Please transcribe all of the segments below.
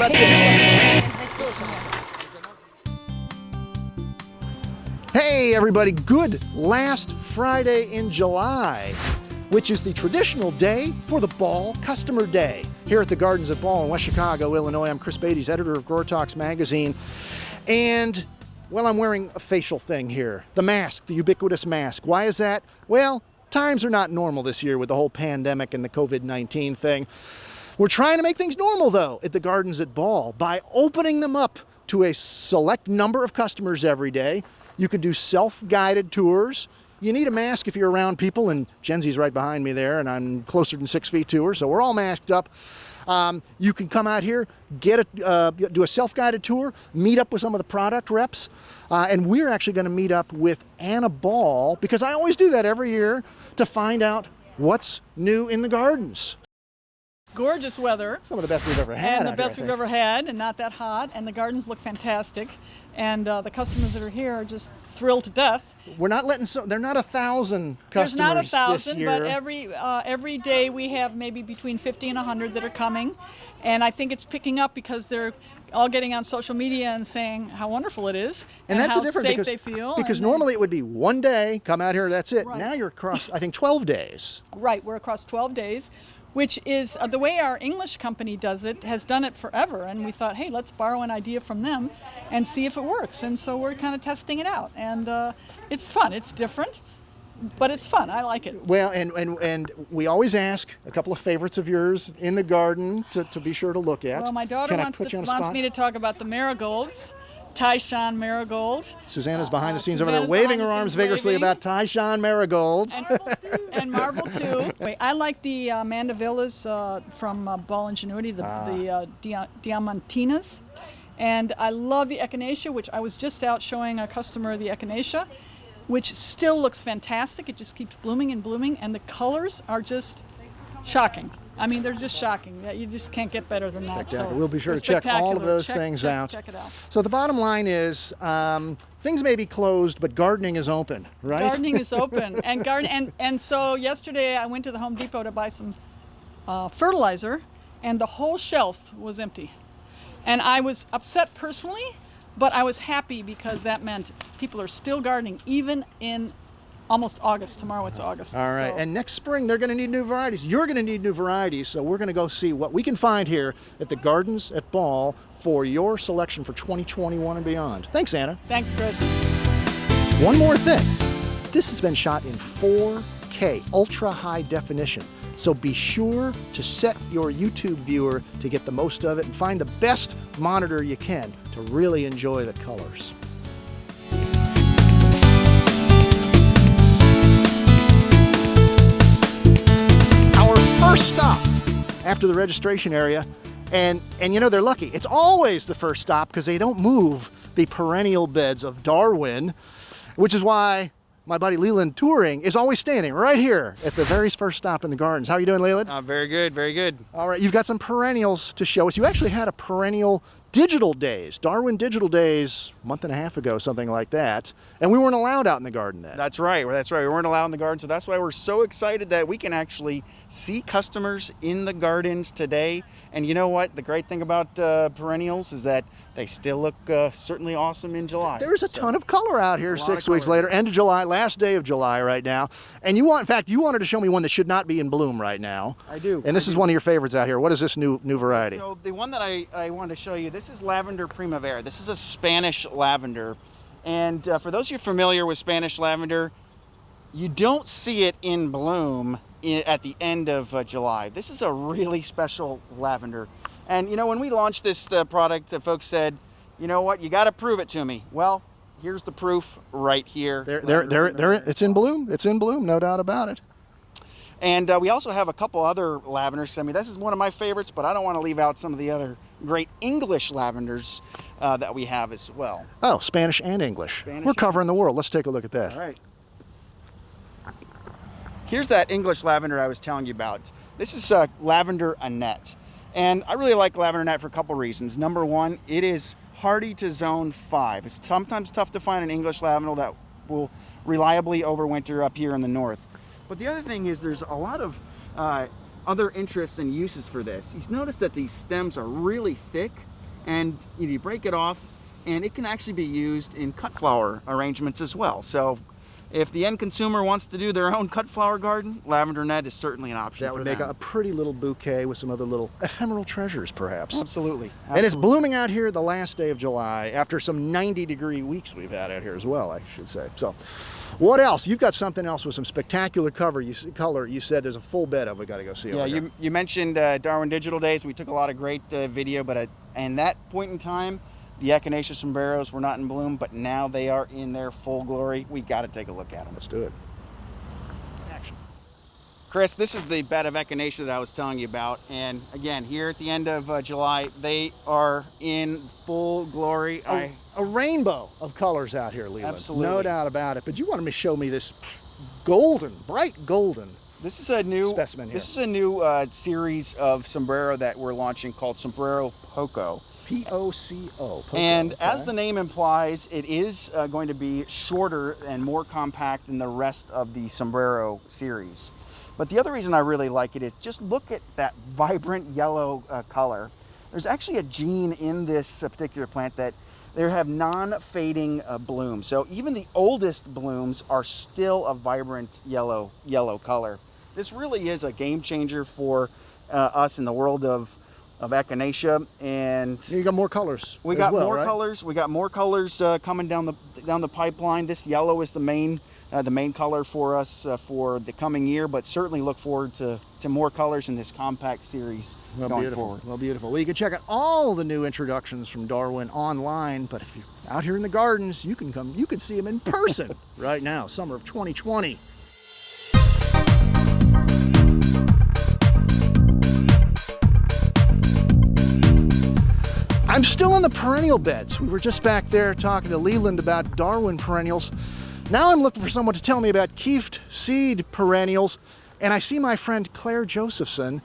about to get Hey everybody, good last Friday in July, which is the traditional day for the Ball Customer Day. Here at the Gardens at Ball in West Chicago, Illinois, I'm Chris Beytes, editor of GrowerTalks magazine. And, well, I'm wearing a facial thing here. The mask, the ubiquitous mask. Why is that? Well, times are not normal this year with the whole pandemic and the COVID-19 thing. We're trying to make things normal, though, at the Gardens at Ball by opening them up to a select number of customers every day. You can do self-guided tours. You need a mask if you're around people, and Jenzy's right behind me there, and I'm closer than 6 feet to her, so we're all masked up. You can come out here, do a self-guided tour, meet up with some of the product reps, and we're actually going to meet up with Anna Ball, because I always do that every year, to find out what's new in the gardens. Gorgeous weather. Some of the best we've ever had. And the best we've ever had, and not that hot, and the gardens look fantastic. And the customers that are here are just thrilled to death. We're not letting they're not 1,000 customers. There's not 1,000, this year. but every day we have maybe between 50 and 100 that are coming, and I think it's picking up because they're all getting on social media and saying how wonderful it is and that's how the difference safe because, they feel. Because normally it would be one day, come out here, that's it. Right. Now you're across, I think, 12 days. Right, we're across 12 days. Which is the way our English company does it, has done it forever. And we thought, hey, let's borrow an idea from them and see if it works. And so we're kind of testing it out. And it's fun. It's different, but it's fun. I like it. Well, and we always ask a couple of favorites of yours in the garden to be sure to look at. Well, my daughter wants me to talk about the marigolds. Tyshawn Marigold. Susanna's behind the scenes over there, waving her arms vigorously about Tyshawn Marigolds. And Marble too. Wait, I like the mandavillas from Ball Ingenuity, the diamantinas. And I love the Echinacea, which I was just out showing a customer the Echinacea, which still looks fantastic. It just keeps blooming and blooming, and the colors are just shocking. I mean, they're just shocking. You just can't get better than that. So we'll be sure to check all of those things out. Check it out. So the bottom line is, things may be closed, but gardening is open, right? Gardening is open, and so yesterday I went to the Home Depot to buy some fertilizer, and the whole shelf was empty, and I was upset personally, but I was happy because that meant people are still gardening, even in almost August. Tomorrow it's August. All right, and next spring they're going to need new varieties. You're going to need new varieties, so we're going to go see what we can find here at the Gardens at Ball for your selection for 2021 and beyond. Thanks, Anna. Thanks, Chris. One more thing. This has been shot in 4K, ultra high definition. So be sure to set your YouTube viewer to get the most of it and find the best monitor you can to really enjoy the colors. First stop after the registration area, and you know, they're lucky. It's always the first stop because they don't move the perennial beds of Darwin, which is why my buddy Leland Touring is always standing right here at the very first stop in the gardens. How are you doing, Leland? Very good, very good. All right, you've got some perennials to show us. You actually had a perennial Digital Days, Darwin Digital Days, a month and a half ago, something like that. And we weren't allowed out in the garden then. That's right, we weren't allowed in the garden, so that's why we're so excited that we can actually see customers in the gardens today. And you know what? The great thing about perennials is that they still look certainly awesome in July. There's a ton of color out here 6 weeks later, end of July, last day of July right now. And in fact, you wanted to show me one that should not be in bloom right now. I do. And this is one of your favorites out here. What is this new variety? So the one that I wanted to show you, this is Lavender Primavera. This is a Spanish lavender. And for those of you familiar with Spanish lavender, you don't see it in bloom at the end of July. This is a really special lavender. And you know, when we launched this product, the folks said, you know what, you got to prove it to me. Well, here's the proof right here. It's in bloom. It's in bloom, no doubt about it. And we also have a couple other lavenders. I mean, this is one of my favorites, but I don't want to leave out some of the other great English lavenders that we have as well. Oh, Spanish and English. We're covering the world. Let's take a look at that. All right. Here's that English lavender I was telling you about. This is Lavender Annet. And I really like Lavender Annet for a couple reasons. Number one, it is hardy to zone 5. It's sometimes tough to find an English lavender that will reliably overwinter up here in the north. But the other thing is there's a lot of other interests and uses for this. You've noticed that these stems are really thick and you break it off, and it can actually be used in cut flower arrangements as well. So if the end consumer wants to do their own cut flower garden, lavender net is certainly an option. That would make a pretty little bouquet with some other little ephemeral treasures, perhaps. Absolutely. And it's blooming out here the last day of July, after some 90-degree weeks we've had out here as well, I should say. So, what else? You've got something else with some spectacular color. You said there's a full bed of. We got to go see. Yeah, you mentioned Darwin Digital Days. We took a lot of great video, but at that point in time, the Echinacea sombreros were not in bloom, but now they are in their full glory. We got to take a look at them. Let's do it. Action. Chris, this is the bed of Echinacea that I was telling you about, and again, here at the end of July, they are in full glory. A rainbow of colors out here, Leland. Absolutely. No doubt about it. But you wanted to show me this golden, bright golden. This is a new specimen here. This is a new series of sombrero that we're launching called Sombrero Poco. P-O-C-O. And okay. as the name implies, it is going to be shorter and more compact than the rest of the Sombrero series. But the other reason I really like it is just look at that vibrant yellow color. There's actually a gene in this particular plant that they have non-fading blooms. So even the oldest blooms are still a vibrant yellow color. This really is a game changer for us in the world of Echinacea, and you got more colors. We got more right? colors. We got more colors coming down the pipeline. This yellow is the main color for us for the coming year, but certainly look forward to more colors in this compact series going forward. Well, beautiful. Well, you can check out all the new introductions from Darwin online, but if you're out here in the gardens, you can see them in person right now, summer of 2020. I'm still in the perennial beds. We were just back there talking to Leland about Darwin perennials. Now I'm looking for someone to tell me about Kieft seed perennials, and I see my friend Claire Josephson,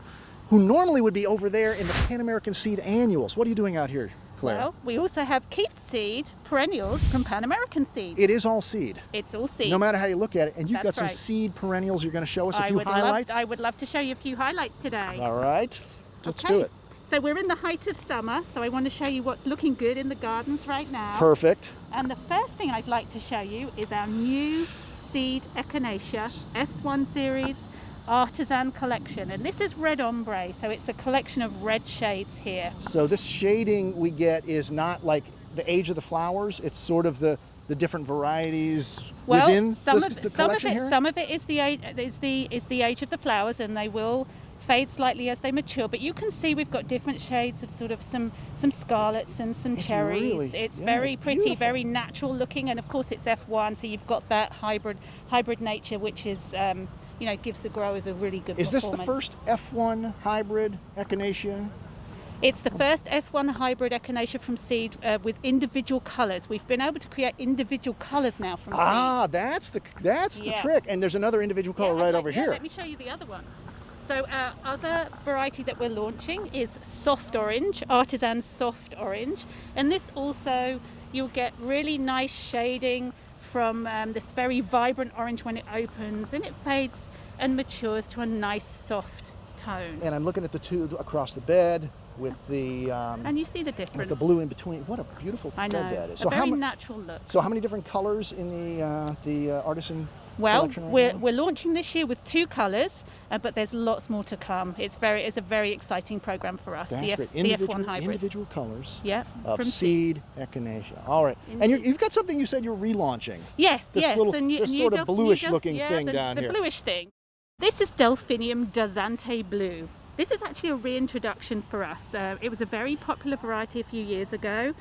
who normally would be over there in the PanAmerican Seed annuals. What are you doing out here, Claire? Well, we also have Kieft seed perennials from PanAmerican Seed. It is all seed. It's all seed. No matter how you look at it, and you've got That's some right. seed perennials you're going to show us a few highlights. I would love to show you a few highlights today. All right, let's Okay. do it. So we're in the height of summer, so I want to show you what's looking good in the gardens right now. Perfect. And the first thing I'd like to show you is our new seed Echinacea F1 series Artisan collection. And this is red ombre, so it's a collection of red shades here. So this shading we get is not like the age of the flowers, it's sort of the different varieties within the collection here? Some of it is the age of the flowers, and they will fade slightly as they mature, but you can see we've got different shades of sort of some scarlets and some cherries. It's very pretty, beautiful. Very natural looking, and of course it's F1, so you've got that hybrid nature, which is you know, gives the growers a really good performance. Is this the first F1 hybrid Echinacea? It's the first F1 hybrid Echinacea from seed with individual colours. We've been able to create individual colours now from seed. Ah, that's the trick. And there's another individual color right over here. Let me show you the other one. So our other variety that we're launching is soft orange, Artisan soft orange. And this also, you'll get really nice shading from this very vibrant orange when it opens, and it fades and matures to a nice soft tone. And I'm looking at the two across the bed with the and you see the difference. with the blue in between. What a beautiful bed that is. So a very natural look. So how many different colors in the Artisan collection? Well, we're launching this year with 2 colors, but there's lots more to come. It's a very exciting program for us. That's great. The F1 hybrid. Individual colors. Yeah. Of seed Echinacea. All right. Indeed. And you've got something you said you're relaunching. Yes. This sort of bluish looking thing down here. The bluish thing. This is Delphinium Dasante Blue. This is actually a reintroduction for us. It was a very popular variety a few years ago.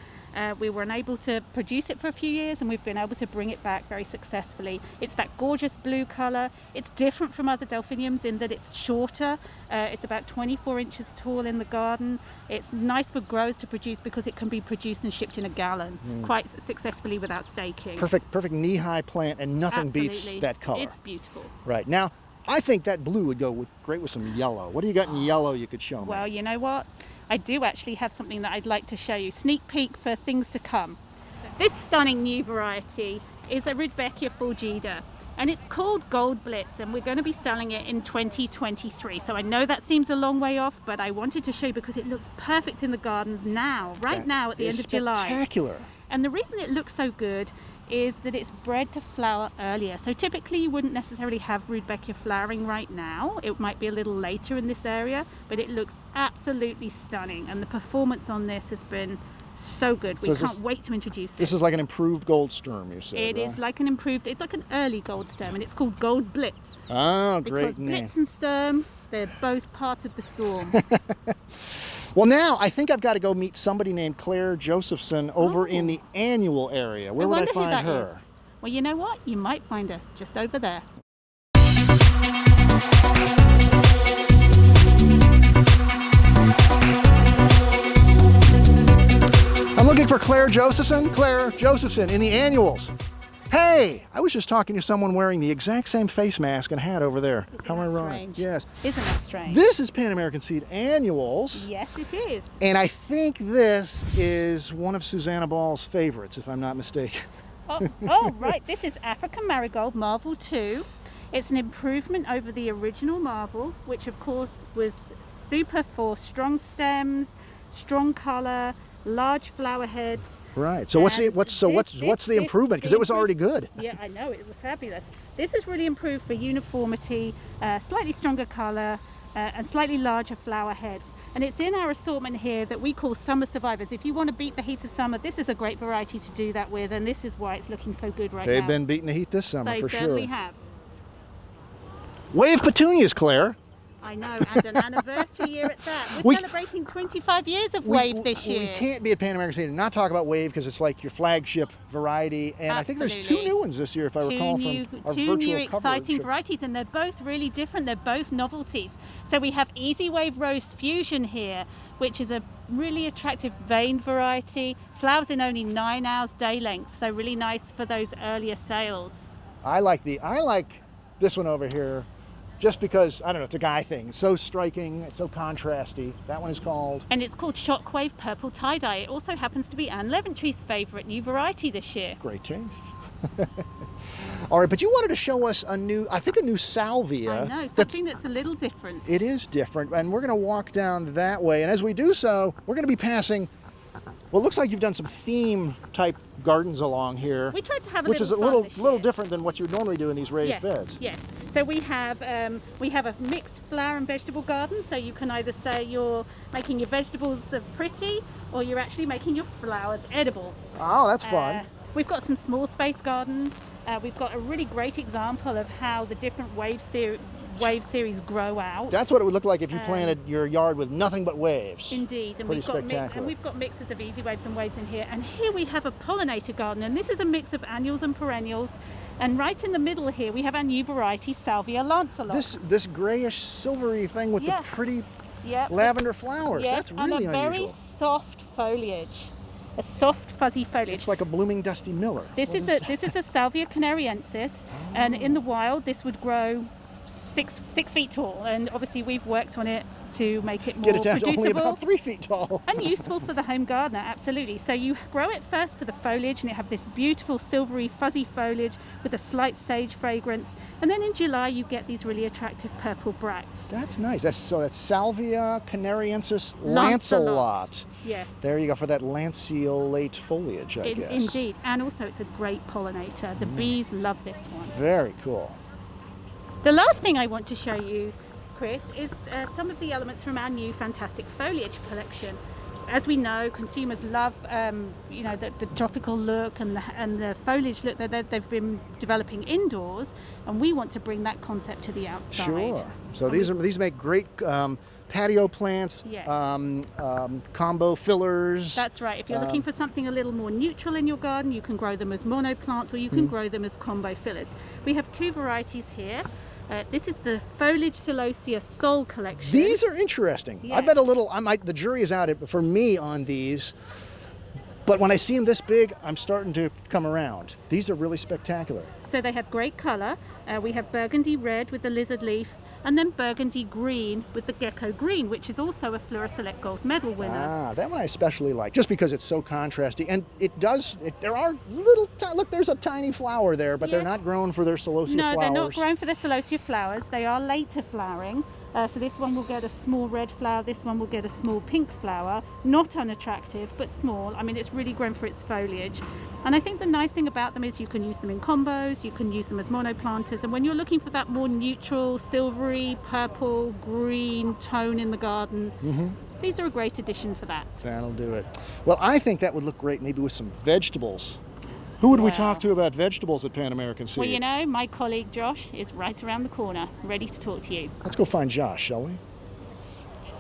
We were unable to produce it for a few years, and we've been able to bring it back very successfully. It's that gorgeous blue color. It's different from other delphiniums in that it's shorter. It's about 24 inches tall in the garden. It's nice for growers to produce because it can be produced and shipped in a gallon quite successfully without staking. Perfect knee-high plant, and nothing beats that color. It's beautiful. Right. Now, I think that blue would go great with some yellow. What do you got in yellow you could show me? Well, you know what? I do actually have something that I'd like to show you. Sneak peek for things to come. This stunning new variety is a Rudbeckia Goldblitz. And it's called Goldblitz, and we're going to be selling it in 2023. So I know that seems a long way off, but I wanted to show you because it looks perfect in the gardens now, right now at the end of July. Spectacular. And the reason it looks so good is that it's bred to flower earlier. So typically you wouldn't necessarily have Rudbeckia flowering right now. It might be a little later in this area, but it looks absolutely stunning. And the performance on this has been so good. We can't wait to introduce it. This is like an improved gold stem, you said, It is like an improved, it's like an early gold stem, and it's called Goldblitz. Oh, Because great name. Blitz and Sturm, they're both part of the storm. Well, now I think I've got to go meet somebody named Claire Josephson over in the annual area. Where would I find her? Well, you know what? You might find her just over there. I'm looking for Claire Josephson. Claire Josephson in the annuals. Hey, I was just talking to someone wearing the exact same face mask and hat over there. How am I wrong? Strange? Yes. Isn't that strange? This is PanAmerican Seed annuals. Yes, it is. And I think this is one of Susanna Ball's favorites, if I'm not mistaken. Oh, right. This is African Marigold Marvel 2. It's an improvement over the original Marvel, which of course was super for strong stems, strong color, large flower heads. Right. So what's the improvement? Because it was already good. Yeah, I know, it was fabulous. This is really improved for uniformity, slightly stronger color, and slightly larger flower heads. And it's in our assortment here that we call Summer Survivors. If you want to beat the heat of summer, this is a great variety to do that with, and this is why it's looking so good right now. They've been beating the heat this summer for sure. They certainly have. Wave petunias, Claire. I know, and an anniversary year at that. We're celebrating 25 years of Wave this year. We can't be at PanAmerican Seed and not talk about Wave because it's like your flagship variety. And I think there's 2 new ones this year, if I recall from our virtual Two new coverage. exciting varieties, and they're both really different. They're both novelties. So we have Easy Wave Rose Fusion here, which is a really attractive veined variety. Flowers in only 9 hours day length, so really nice for those earlier sales. I like this one over here. Just because, I don't know, it's a guy thing. It's so striking, it's so contrasty. That one is called? And it's called Shockwave Purple Tie-Dye. It also happens to be Anne Leventry's favourite new variety this year. Great taste. All right, but you wanted to show us a new salvia. I know, something that's a little different. It is different, and we're going to walk down that way. And as we do so, we're going to be passing, well, it looks like you've done some theme-type gardens along here. We tried to have a which is a little little different than what you would normally do in these raised beds. Yes. So we have a mixed flower and vegetable garden. So you can either say you're making your vegetables pretty, or you're actually making your flowers edible. Oh, that's fun. We've got some small space gardens. We've got a really great example of how the different wave series grow out. That's what it would look like if you planted your yard with nothing but waves. Indeed, and Pretty spectacular. we've got mixes of easy waves and waves in here. And here we have a pollinator garden, and this is a mix of annuals and perennials. And right in the middle here we have our new variety, Salvia Lancelot. This grayish silvery thing with the pretty lavender flowers. That's really unusual. And a very soft foliage. A soft fuzzy foliage. It's like a blooming Dusty Miller. This is a Salvia canariensis, and in the wild this would grow 6 feet tall, and obviously we've worked on it to make it more Get it down to only about 3 feet tall. and useful for the home gardener, absolutely. So you grow it first for the foliage, and it have this beautiful silvery fuzzy foliage with a slight sage fragrance, and then in July you get these really attractive purple bracts. That's nice. That's Salvia canariensis Lancelot. Yes. There you go, for that lanceolate foliage, I guess. Indeed, and also it's a great pollinator. The bees love this one. Very cool. The last thing I want to show you, Chris, is some of the elements from our new fantastic foliage collection. As we know, consumers love the tropical look and the foliage look that they've been developing indoors, and we want to bring that concept to the outside. Sure. So these make great patio plants, combo fillers. That's right. If you're looking for something a little more neutral in your garden, you can grow them as mono plants, or you can grow them as combo fillers. We have 2 varieties here. This is the Foliage Celosia Sol collection. These are interesting. Yes. I bet the jury is out for me on these, but when I see them this big, I'm starting to come around. These are really spectacular. So they have great color. We have burgundy red with the lizard leaf, and then burgundy green with the Gekko green, which is also a Flora Select Gold Medal winner. Ah, that one I especially like, just because it's so contrasty, and there are little, look, there's a tiny flower there, but they're not grown for their Celosia flowers. No, they're not grown for their Celosia flowers. They are later flowering. So this one will get a small red flower, this one will get a small pink flower. Not unattractive, but small. I mean, it's really grown for its foliage. And I think the nice thing about them is you can use them in combos, you can use them as monoplanters, and when you're looking for that more neutral, silvery, purple, green tone in the garden, these are a great addition for that. That'll do it. Well, I think that would look great maybe with some vegetables. Who would we talk to about vegetables at PanAmerican Seed? Well, you know, my colleague Josh is right around the corner, ready to talk to you. Let's go find Josh, shall we?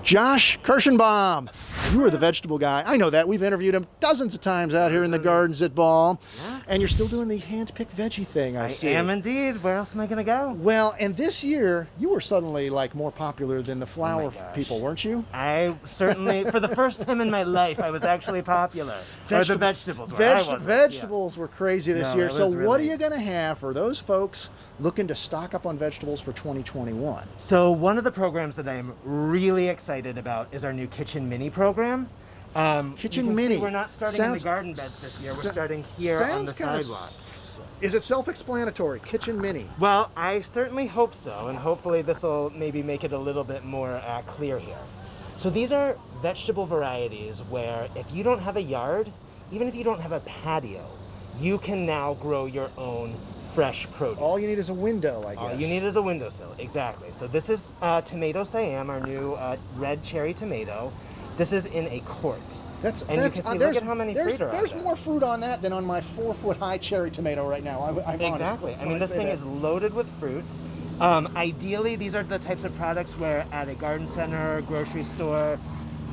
Josh Kirschenbaum. You are the vegetable guy. I know that. We've interviewed him dozens of times out here in the gardens at Ball. Yes. And you're still doing the hand-picked veggie thing, I see. I am indeed. Where else am I going to go? Well, and this year, you were suddenly like more popular than the flower people, weren't you? I certainly, for the first time in my life, I was actually popular. Or the vegetables were. Vegetables were crazy this year. So really... what are you going to have for those folks looking to stock up on vegetables for 2021? So one of the programs that I am really excited about is our new Kitchen Mini program. Kitchen Mini. We're not starting in the garden beds this year. We're starting here on the sidewalk. Is it self-explanatory? Kitchen Mini. Well, I certainly hope so, and hopefully this will maybe make it a little bit more clear here. So these are vegetable varieties where if you don't have a yard, even if you don't have a patio, you can now grow your own fresh produce. All you need is a window, I guess. All you need is a windowsill, exactly. So this is Tomato Siam, our new red cherry tomato. This is in a quart. You can see, look at how many fruit are on There's there. more fruit on that than on my 4-foot-high cherry tomato right now. Exactly. I mean, this thing is loaded with fruit. Ideally, these are the types of products where at a garden center, grocery store,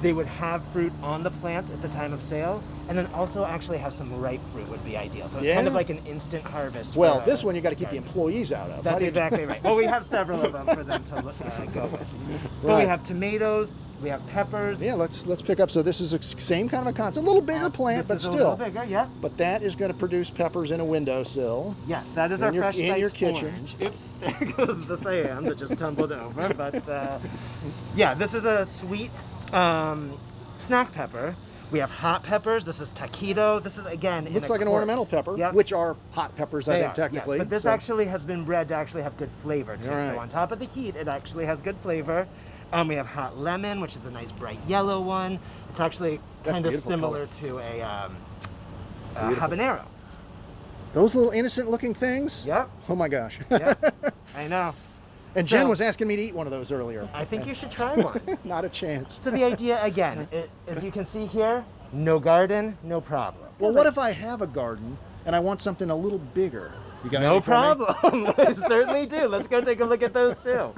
they would have fruit on the plant at the time of sale, and then also actually have some ripe fruit would be ideal. So it's kind of like an instant harvest. Well, this one you got to keep the employees out of. That's exactly right. Well, we have several of them for them to go with. But we have tomatoes, we have peppers. Yeah, let's pick up. So this is the same kind of a concept, a little bigger plant, but still. A little bigger, yeah. But that is going to produce peppers in a windowsill. Yes, that is our fresh in your kitchen. Orange. Oops, there goes the Siam that just tumbled over. But yeah, this is a sweet snack pepper. We have hot peppers. This is taquito. This is, again, looks like an ornamental pepper, which are hot peppers, I think, technically. Yes, but this actually has been bred to actually have good flavor, too. Right. So on top of the heat, it actually has good flavor. We have hot lemon, which is a nice bright yellow one. It's actually kind of similar to a habanero. Those little innocent-looking things? Yep. Oh, my gosh. Yep. I know. And Jen was asking me to eat one of those earlier. I think you should try one. Not a chance. So the idea, again, as you can see here, no garden, no problem. Well, what if I have a garden and I want something a little bigger? You got no problem. I certainly do. Let's go take a look at those too.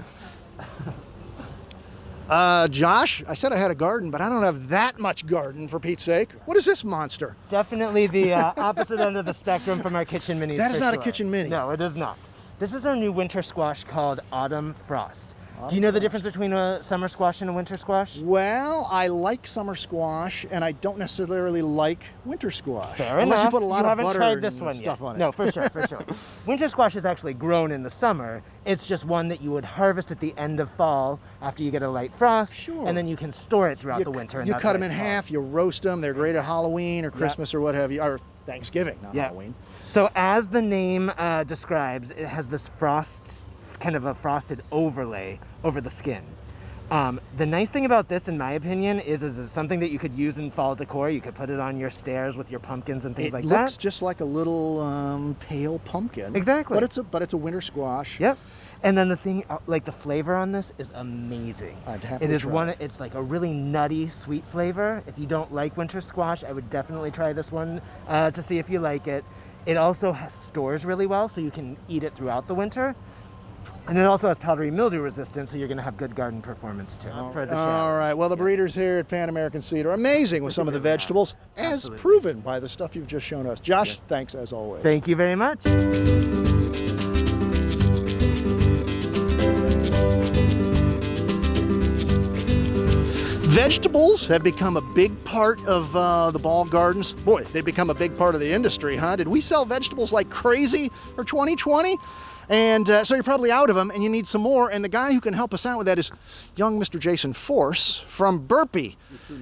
Josh, I said I had a garden, but I don't have that much garden, for Pete's sake. What is this monster? Definitely the opposite end of the spectrum from our Kitchen Minis. That is not a Kitchen Mini. No, it is not. This is our new winter squash called Autumn Frost. Do you know the difference between a summer squash and a winter squash? Well, I like summer squash, and I don't necessarily like winter squash. Fair Unless enough. you put a lot of butter tried this one stuff yet. on it. No, for sure, for sure. Winter squash is actually grown in the summer. It's just one that you would harvest at the end of fall after you get a light frost. Sure. And then you can store it throughout the winter. And you cut them in half, you roast them. They're great at Halloween or Christmas or what have you, or Thanksgiving, not Halloween. So as the name describes, it has this frost, kind of a frosted overlay over the skin. The nice thing about this, in my opinion, is it's something that you could use in fall decor. You could put it on your stairs with your pumpkins and things like that. It looks just like a little pale pumpkin. Exactly. But it's a winter squash. Yep. And then the thing, like the flavor on this is amazing. I'd happily try it. It's like a really nutty, sweet flavor. If you don't like winter squash, I would definitely try this one to see if you like it. It also stores really well, so you can eat it throughout the winter. And it also has powdery mildew resistance, so you're going to have good garden performance too. All right. Well, the breeders here at PanAmerican Seed are amazing with some of the vegetables, as proven by the stuff you've just shown us. Josh, thanks as always. Thank you very much. Vegetables have become a big part of the Ball Gardens. Boy, they've become a big part of the industry, huh? Did we sell vegetables like crazy for 2020? And so you're probably out of them and you need some more. And the guy who can help us out with that is young Mr. Jason Force from Burpee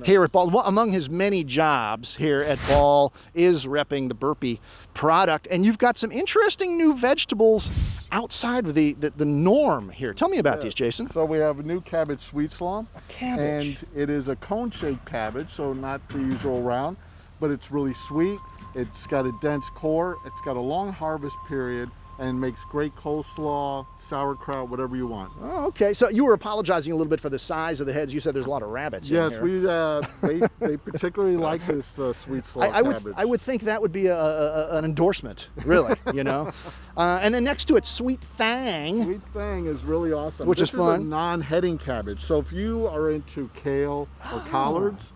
here at Ball. Well, among his many jobs here at Ball is repping the Burpee product. And you've got some interesting new vegetables outside of the norm here. Tell me about these, Jason. So we have a new cabbage sweet slaw. A cabbage. And it is a cone-shaped cabbage, so not the usual round, but it's really sweet. It's got a dense core. It's got a long harvest period and makes great coleslaw, sauerkraut, whatever you want. Oh, okay. So you were apologizing a little bit for the size of the heads. You said there's a lot of rabbits in here. Yes, they particularly like this sweet slaw cabbage. I would think that would be an endorsement, really, you know. And then next to it, Sweet Thang. Sweet Thang is really awesome. Which is fun. This is a non-heading cabbage. So if you are into kale or collards,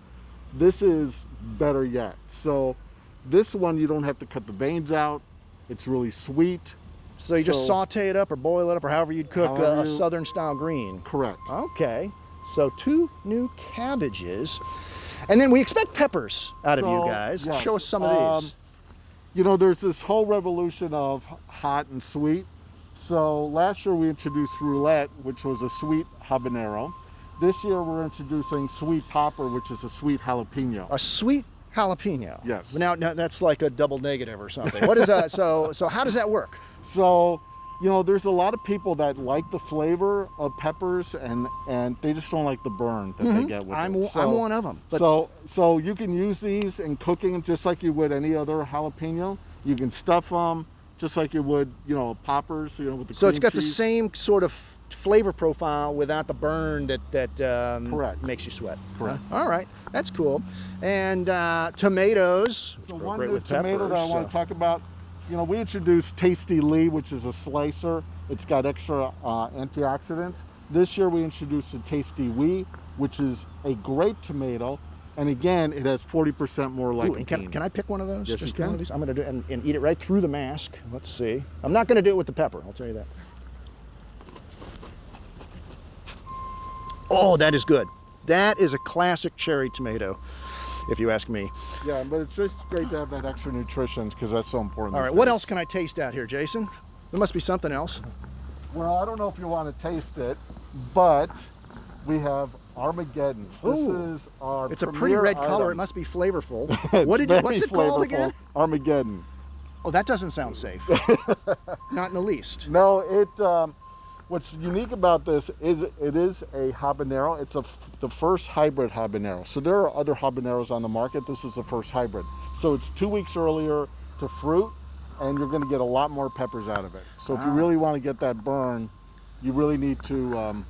this is better yet. So this one, you don't have to cut the veins out. It's really sweet. So you just saute it up or boil it up or however you'd cook a southern style green. Correct. Okay. So 2 new cabbages. And then we expect peppers out of you guys. Yes. Show us some of these. You know, there's this whole revolution of hot and sweet. So last year we introduced roulette, which was a sweet habanero. This year we're introducing sweet popper, which is a sweet jalapeno. A sweet jalapeno. Yes. Now that's like a double negative or something. What is that? So how does that work? So, you know, there's a lot of people that like the flavor of peppers and they just don't like the burn that they get with it. I'm one of them. But so you can use these in cooking just like you would any other jalapeno. You can stuff them just like you would, you know, poppers, you know, with the cream it's got cheese. the same sort of flavor profile without the burn that Correct. makes you sweat. Correct. All right, that's cool. And tomatoes. So which go one great new with tomato peppers, that I want to talk about, you know, we introduced Tasti-Wee, which is a slicer. It's got extra antioxidants. This year we introduced a Tasti-Wee, which is a great tomato. And again, it has 40% more lycopene. Can I pick one of those? Yes, Just you can. one of these? I'm going to do it and eat it right through the mask. Let's see. I'm not going to do it with the pepper, I'll tell you that. Oh, that is good. That is a classic cherry tomato, if you ask me. Yeah, but it's just great to have that extra nutrition because that's so important. All right, what else can I taste out here, Jason? There must be something else. Well, I don't know if you want to taste it, but we have Armageddon. Ooh. This is our It's a pretty premier red color. item. It must be flavorful. It's What's very it called again? Armageddon. Oh, that doesn't sound safe. Not in the least. No, what's unique about this is it is a habanero. It's the first hybrid habanero. So there are other habaneros on the market. This is the first hybrid. So it's 2 weeks earlier to fruit, and you're going to get a lot more peppers out of it. So if you really want to get that burn, you really need to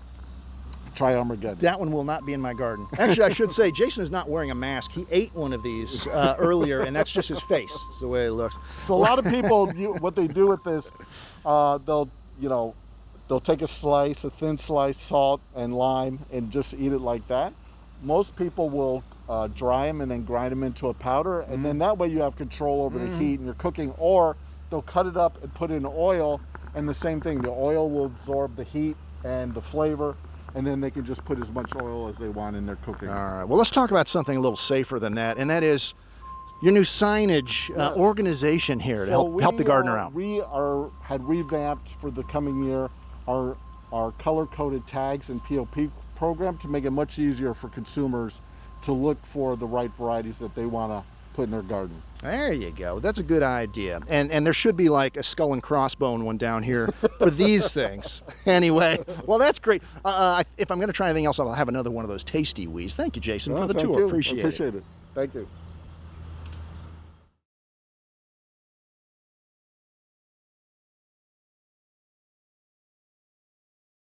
try Armageddon. That one will not be in my garden. Actually, I should say, Jason is not wearing a mask. He ate one of these earlier, and that's just his face, is the way it looks. So a lot of people, what they do with this, they'll take a slice, a thin slice, salt and lime, and just eat it like that. Most people will dry them and then grind them into a powder, and then that way you have control over the heat and you're cooking. Or they'll cut it up and put it in oil, and the same thing. The oil will absorb the heat and the flavor, and then they can just put as much oil as they want in their cooking. All right. Well, let's talk about something a little safer than that, and that is your new signage organization here to help the gardener out. We had revamped for the coming year our color-coded tags and POP program to make it much easier for consumers to look for the right varieties that they want to put in their garden. There you go. That's a good idea. And there should be like a skull and crossbone one down here for these things. Anyway, well, that's great. If I'm going to try anything else, I'll have another one of those Tasti-Wees. Thank you, Jason, for the tour. Appreciate it. Thank you.